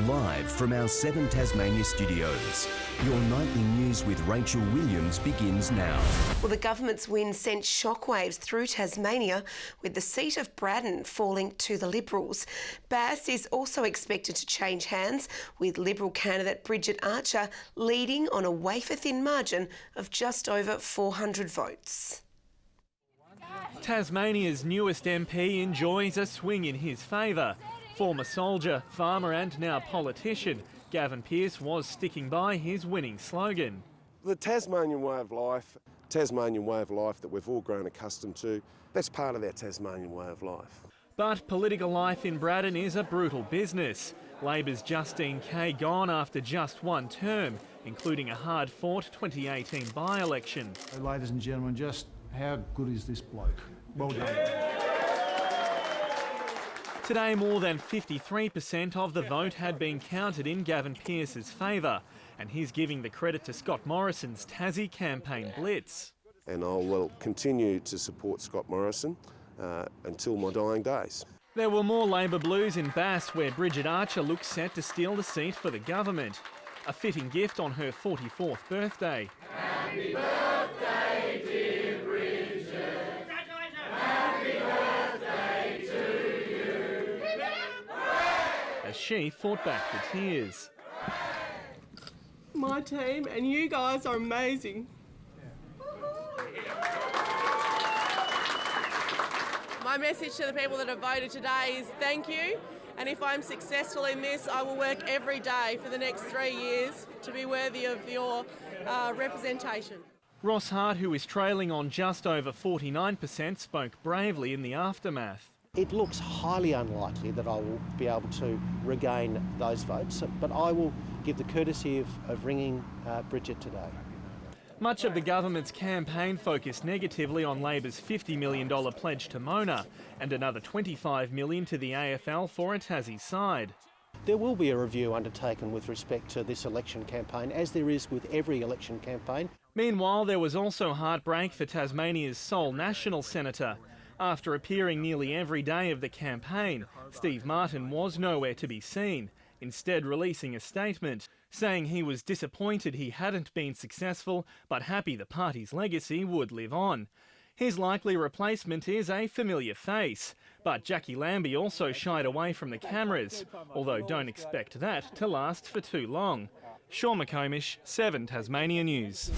Live from our 7 Tasmania studios, your nightly news with Rachel Williams begins now. Well, the government's win sent shockwaves through Tasmania, with the seat of Braddon falling to the Liberals. Bass is also expected to change hands, with Liberal candidate Bridget Archer leading on a wafer-thin margin of just over 400 votes. Tasmania's newest MP enjoys a swing in his favour. Former soldier, farmer and now politician, Gavin Pearce was sticking by his winning slogan. The Tasmanian way of life that we've all grown accustomed to, that's part of our Tasmanian way of life. But political life in Braddon is a brutal business. Labor's Justine Kay gone after just one term, including a hard-fought 2018 by-election. Ladies and gentlemen, just how good is this bloke? Well done. Today, more than 53% of the vote had been counted in Gavin Pearce's favour, and he's giving the credit to Scott Morrison's Tassie campaign blitz. And I will continue to support Scott Morrison until my dying days. There were more Labor blues in Bass, where Bridget Archer looks set to steal the seat for the government. A fitting gift on her 44th birthday. Happy birthday, dear Bridget. Happy birthday to you. As she fought back the tears. My team and you guys are amazing. My message to the people that have voted today is thank you, and if I'm successful in this, I will work every day for the next 3 years to be worthy of your representation. Ross Hart, who is trailing on just over 49%, spoke bravely in the aftermath. It looks highly unlikely that I will be able to regain those votes, but I will give the courtesy of ringing Bridget today. Much of the government's campaign focused negatively on Labor's $50 million pledge to Mona and another $25 million to the AFL for a Tassie side. There will be a review undertaken with respect to this election campaign, as there is with every election campaign. Meanwhile, there was also heartbreak for Tasmania's sole National Senator. After appearing nearly every day of the campaign, Steve Martin was nowhere to be seen, instead releasing a statement saying he was disappointed he hadn't been successful, but happy the party's legacy would live on. His likely replacement is a familiar face, but Jackie Lambie also shied away from the cameras, although don't expect that to last for too long. Sean McComish, 7 Tasmania News.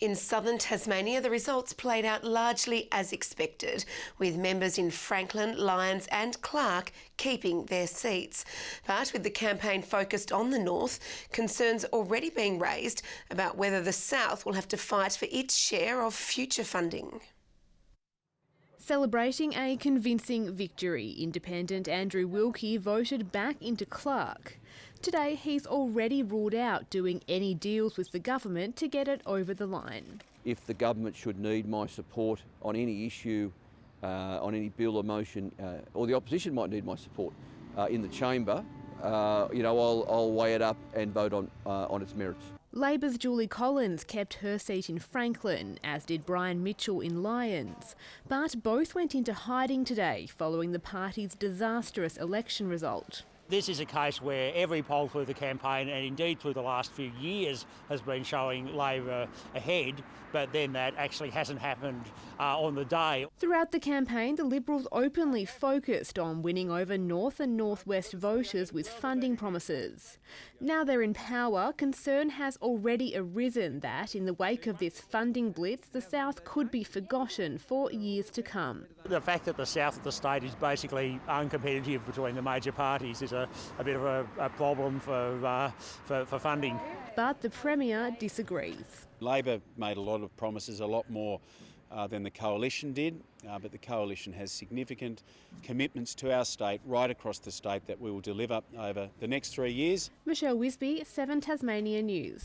In southern Tasmania, the results played out largely as expected, with members in Franklin, Lyons and Clark keeping their seats. But with the campaign focused on the north, concerns already being raised about whether the south will have to fight for its share of future funding. Celebrating a convincing victory, Independent Andrew Wilkie voted back into Clark. Today, he's already ruled out doing any deals with the government to get it over the line. If the government should need my support on any issue, on any bill or motion, or the opposition might need my support in the chamber, I'll weigh it up and vote on its merits. Labor's Julie Collins kept her seat in Franklin, as did Brian Mitchell in Lyons. But both went into hiding today following the party's disastrous election result. This is a case where every poll through the campaign, and indeed through the last few years, has been showing Labor ahead, but then that actually hasn't happened on the day. Throughout the campaign, the Liberals openly focused on winning over North and Northwest voters with funding promises. Now they're in power, concern has already arisen that, in the wake of this funding blitz, the South could be forgotten for years to come. The fact that the south of the state is basically uncompetitive between the major parties is a bit of a problem for funding. But the Premier disagrees. Labor made a lot of promises, a lot more than the Coalition did, but the Coalition has significant commitments to our state, right across the state, that we will deliver over the next 3 years. Michelle Wisby, 7 Tasmania News.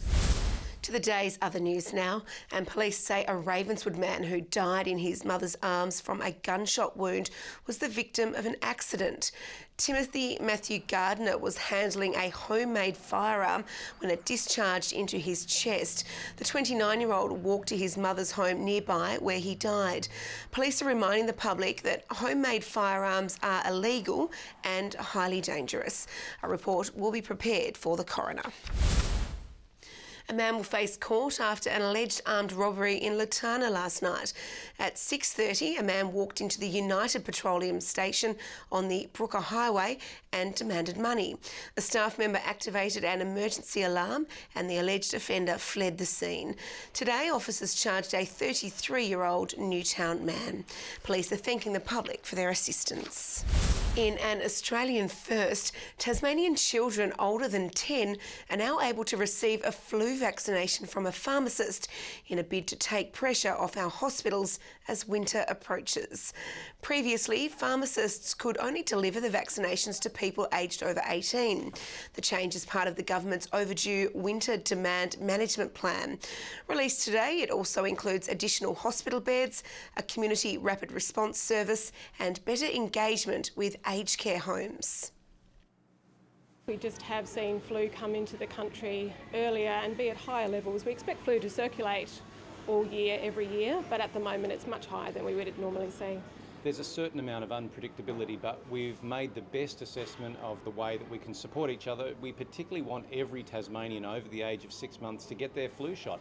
To the day's other news now, and police say a Ravenswood man who died in his mother's arms from a gunshot wound was the victim of an accident. Timothy Matthew Gardner was handling a homemade firearm when it discharged into his chest. The 29-year-old walked to his mother's home nearby where he died. Police are reminding the public that homemade firearms are illegal and highly dangerous. A report will be prepared for the coroner. A man will face court after an alleged armed robbery in Latana last night. At 6:30, a man walked into the United Petroleum station on the Brooker Highway and demanded money. A staff member activated an emergency alarm and the alleged offender fled the scene. Today, officers charged a 33-year-old Newtown man. Police are thanking the public for their assistance. In an Australian first, Tasmanian children older than 10 are now able to receive a flu vaccination from a pharmacist in a bid to take pressure off our hospitals as winter approaches. Previously, pharmacists could only deliver the vaccinations to people aged over 18. The change is part of the government's overdue winter demand management plan. Released today, it also includes additional hospital beds, a community rapid response service and better engagement with aged care homes. We just have seen flu come into the country earlier and be at higher levels. We expect flu to circulate all year, every year, but at the moment it's much higher than we would normally see. There's a certain amount of unpredictability, but we've made the best assessment of the way that we can support each other. We particularly want every Tasmanian over the age of 6 months to get their flu shot.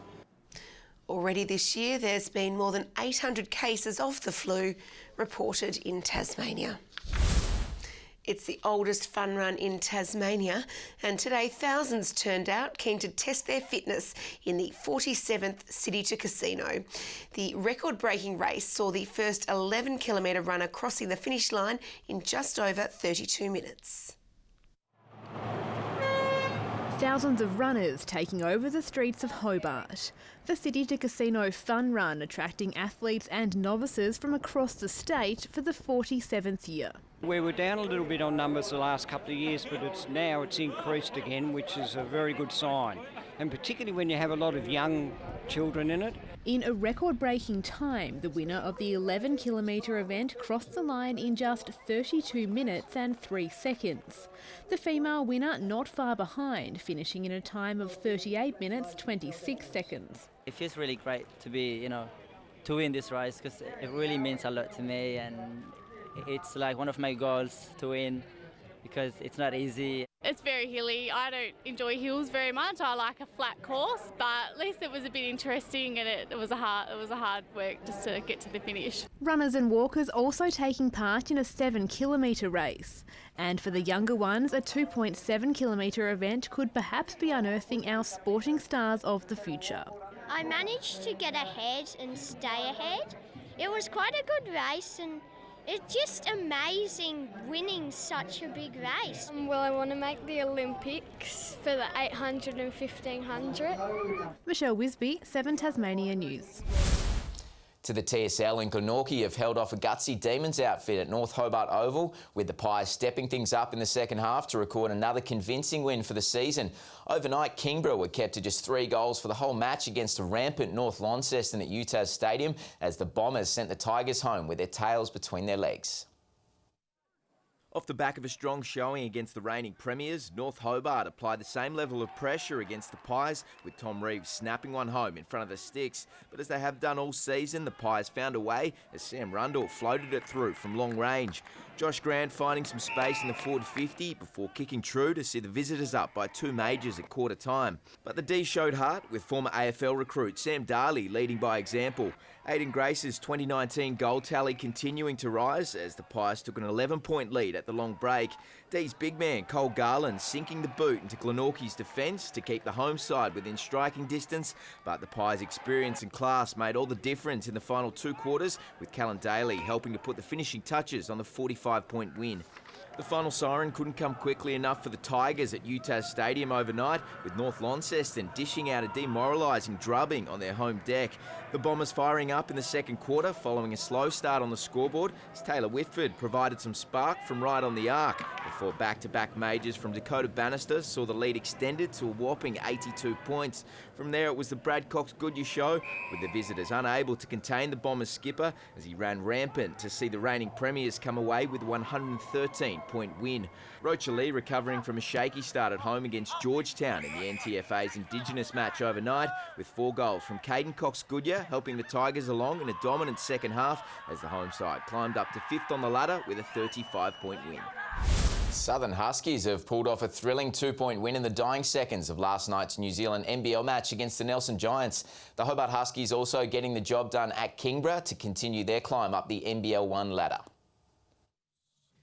Already this year, there's been more than 800 cases of the flu reported in Tasmania. It's the oldest fun run in Tasmania, and today thousands turned out keen to test their fitness in the 47th City to Casino. The record-breaking race saw the first 11-kilometre runner crossing the finish line in just over 32 minutes. Thousands of runners taking over the streets of Hobart. The City to Casino Fun Run attracting athletes and novices from across the state for the 47th year. We were down a little bit on numbers the last couple of years, but it's increased again, which is a very good sign. And particularly when you have a lot of young children in it. In a record-breaking time, the winner of the 11-kilometre event crossed the line in just 32 minutes and 3 seconds. The female winner not far behind, finishing in a time of 38 minutes 26 seconds. It feels really great to be, to win this race because it really means a lot to me, and it's like one of my goals to win because it's not easy. It's very hilly. I don't enjoy hills very much. I like a flat course, but at least it was a bit interesting, and it was a hard work just to get to the finish. Runners and walkers also taking part in a 7-kilometre race. And for the younger ones, a 2.7-kilometre event could perhaps be unearthing our sporting stars of the future. I managed to get ahead and stay ahead. It was quite a good race, and it's just amazing winning such a big race. Well, I want to make the Olympics for the 800 and 1500. Michelle Wisby, 7 Tasmania News. To the TSL in Glenorchy have held off a gutsy Demons outfit at North Hobart Oval, with the Pies stepping things up in the second half to record another convincing win for the season. Overnight, Kingborough were kept to just 3 goals for the whole match against a rampant North Launceston at UTAS Stadium, as the Bombers sent the Tigers home with their tails between their legs. Off the back of a strong showing against the reigning premiers, North Hobart applied the same level of pressure against the Pies, with Tom Reeves snapping one home in front of the sticks. But as they have done all season, the Pies found a way as Sam Rundle floated it through from long range. Josh Grant finding some space in the forward 50 before kicking true to see the visitors up by 2 majors at quarter time. But the D showed heart, with former AFL recruit Sam Darley leading by example. Aidan Grace's 2019 goal tally continuing to rise as the Pies took an 11-point lead at the long break. D's big man Cole Garland sinking the boot into Glenorchy's defence to keep the home side within striking distance, but the Pies' experience and class made all the difference in the final 2 quarters, with Callan Daly helping to put the finishing touches on the 45-point win. The final siren couldn't come quickly enough for the Tigers at UTAS Stadium overnight, with North Launceston dishing out a demoralising drubbing on their home deck. The Bombers firing up in the second quarter following a slow start on the scoreboard as Taylor Whitford provided some spark from right on the arc before back-to-back majors from Dakota Bannister saw the lead extended to a whopping 82 points. From there it was the Brad Cox Goodyear show, with the visitors unable to contain the Bombers skipper as he ran rampant to see the reigning premiers come away with a 113-point win. Rochalie recovering from a shaky start at home against Georgetown in the NTFA's Indigenous match overnight, with 4 goals from Caden Cox Goodyear helping the Tigers along in a dominant second half as the home side climbed up to 5th on the ladder with a 35-point win. Southern Huskies have pulled off a thrilling 2-point win in the dying seconds of last night's New Zealand NBL match against the Nelson Giants. The Hobart Huskies also getting the job done at Kingborough to continue their climb up the NBL 1 ladder.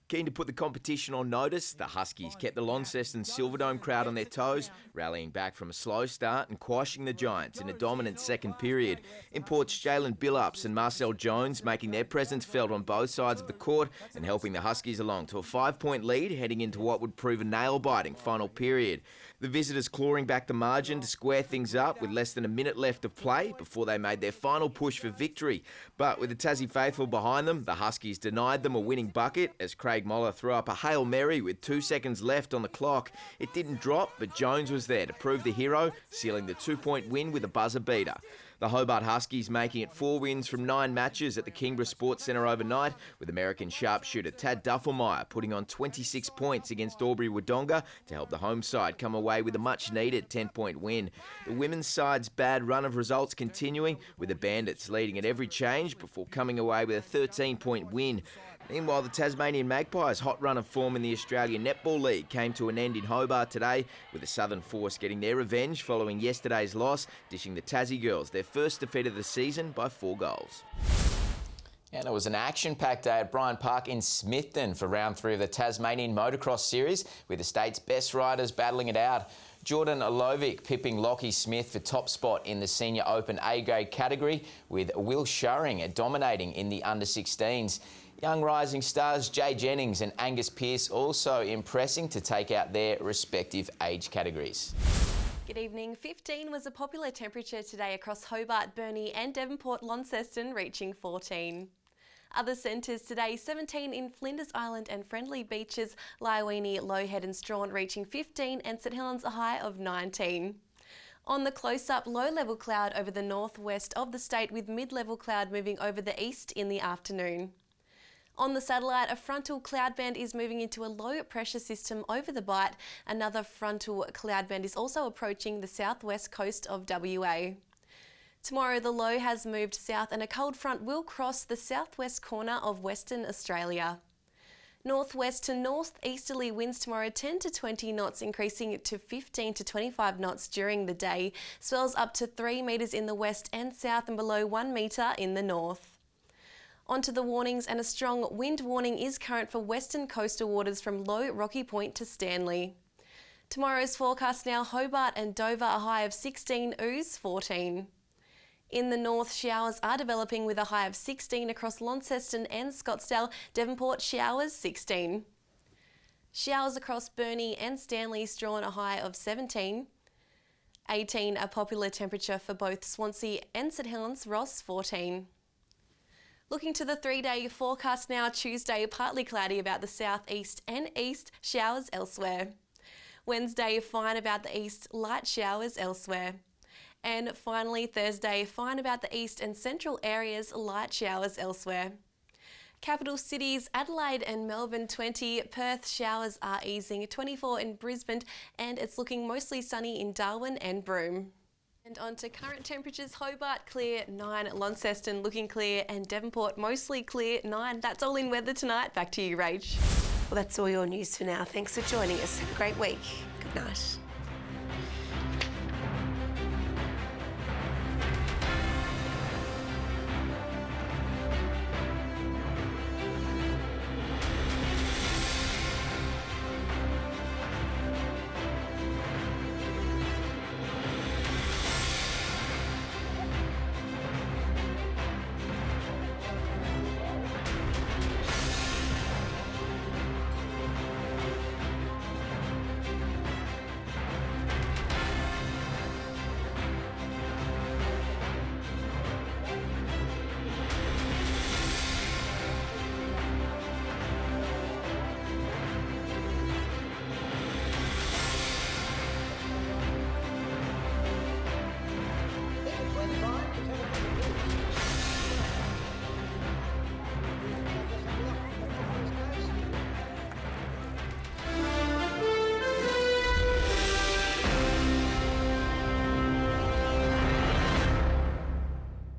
Keen to put the competition on notice, the Huskies kept the Launceston Silverdome crowd on their toes, rallying back from a slow start and quashing the Giants in a dominant second period. Imports Jalen Billups and Marcel Jones making their presence felt on both sides of the court and helping the Huskies along to a 5-point lead heading into what would prove a nail-biting final period. The visitors clawing back the margin to square things up with less than a minute left of play before they made their final push for victory. But with the Tassie faithful behind them, the Huskies denied them a winning bucket as Craig Moller threw up a Hail Mary with 2 seconds left on the clock. It didn't drop, but Jones was there to prove the hero, sealing the 2-point win with a buzzer beater. The Hobart Huskies making it 4 wins from 9 matches at the Kingborough Sports Centre overnight, with American sharpshooter Tad Duffelmeyer putting on 26 points against Albury Wodonga to help the home side come away with a much-needed 10-point win. The women's side's bad run of results continuing, with the Bandits leading at every change before coming away with a 13-point win. Meanwhile, the Tasmanian Magpies' hot run of form in the Australian Netball League came to an end in Hobart today, with the Southern Force getting their revenge following yesterday's loss, dishing the Tassie girls their first defeat of the season by 4 goals. And it was an action-packed day at Bryant Park in Smithton for round 3 of the Tasmanian Motocross Series, with the state's best riders battling it out. Jordan Alovic pipping Lockie Smith for top spot in the Senior Open A-grade category, with Will Shurring dominating in the under-16s. Young rising stars Jay Jennings and Angus Pearce also impressing to take out their respective age categories. Good evening. 15 was a popular temperature today across Hobart, Burnie and Devonport Launceston, reaching 14. Other centres today, 17 in Flinders Island and Friendly Beaches, Lyweenie, Lowhead and Strawn reaching 15 and St Helens a high of 19. On the close-up, low-level cloud over the northwest of the state with mid-level cloud moving over the east in the afternoon. On the satellite, a frontal cloud band is moving into a low pressure system over the Bight. Another frontal cloud band is also approaching the southwest coast of WA. Tomorrow the low has moved south and a cold front will cross the southwest corner of Western Australia. Northwest to northeasterly winds tomorrow 10 to 20 knots, increasing to 15 to 25 knots during the day. Swells up to 3 metres in the west and south and below 1 metre in the north. Onto the warnings, and a strong wind warning is current for western coastal waters from Low Rocky Point to Stanley. Tomorrow's forecast now, Hobart and Dover a high of 16, Ouse 14. In the north, showers are developing with a high of 16 across Launceston and Scottsdale. Devonport showers 16. Showers across Burnie and Stanley, Strawn a high of 17. 18 a popular temperature for both Swansea and St Helens, Ross 14. Looking to the 3-day forecast now, Tuesday partly cloudy about the southeast and east, showers elsewhere. Wednesday fine about the east, light showers elsewhere. And finally Thursday fine about the east and central areas, light showers elsewhere. Capital cities Adelaide and Melbourne 20, Perth showers are easing, 24 in Brisbane and it's looking mostly sunny in Darwin and Broome. And on to current temperatures, Hobart clear 9, Launceston looking clear and Devonport mostly clear 9. That's all in weather tonight. Back to you, Rach. Well, that's all your news for now. Thanks for joining us. Have a great week. Good night.